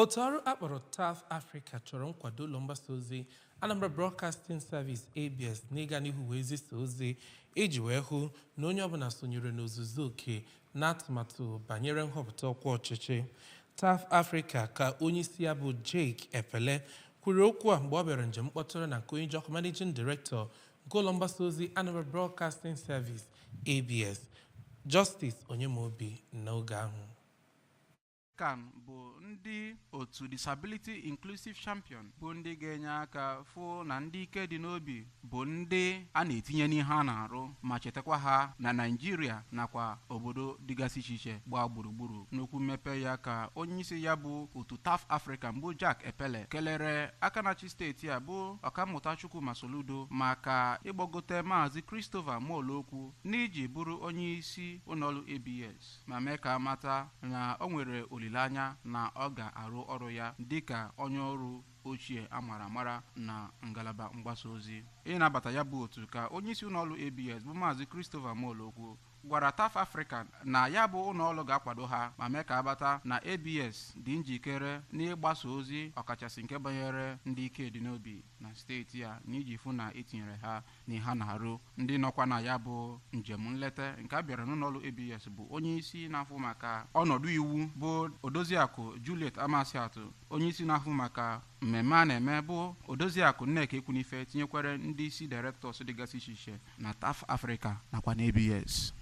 Otu ọrụ akpọrọ TAF Africa chọrọ nkwado ụlọ mgbasa ozi Anambra Broadcasting Service (ABS) n'ịga n'ihu wee zisa ozi iji wee hụ na onye ọbụla sonyere n'ozuzu oke n'atụmatụ banyere nhọpụta ọkwa ọchịchị. TAF Africa ka onyeisi ya bụ Jake Epele kwuru okwu a mgbe ọ bịara njem mkpọtụrụ na nke onye Njiko Managing Director nke ụlọ mgbasa ozi Anambra Broadcasting Service (ABS) Justice Onyemobi n'oge ahụ. kan bụ ndị otu Disability Inclusive Champion bụ ndị ga-enye aka fụ na ndị ike dị n'obi bụ ndị a na-etinye n'ihe a na-arụ ma chetakwa ha na Naịjirịa nakwa obodo dịgasị iche iche gbaa gburugburu. N'okwu mmepe ya ka onyeisi ya bụ otu TAF Africa bụ Jack Epele kelere aka na-achị steeti a bụ Ọkammụta Chukwuma Soludo maka ịgbagote Maazị Christopher Molokwu n'iji bụrụ onyeisi ụlọọrụ ABS ma mee ka amata na o nwere olileanya na ọ ga-arụ ọrụ ya dịka onye ọrụ ochie amara amara na ngalaba mgbasa ozi. Ịnabata ya bụ otu ka onyeisi ụlọọrụ ABS bụ Maazị Christopher Molokwu gwara TAF Africa na ya bụ ụlọọrụ ga-akwado ha ma mee ka abata na ABS dị njikere n'ịgbasa ozi ọkachasị nke banyere ndị ike dị n'obi na steeti a n'iji fụ na etinyere ha n'ihe ha na-arụ. Ndị nọkwa na ya bụ njem nleta nke a bịara n'ụlọọrụ ABS bụ onyeisi na-afụ maka ọnọdụ iwu bụ Odoziakụ Juliet Amasiatụ, onyeisi na-afụ maka mmemme a na-eme bụ Odoziakụ Nneka Ekwunife, tinyekwere ndị isi directors dịgasị iche iche na TAF Africa nakwa na ABS.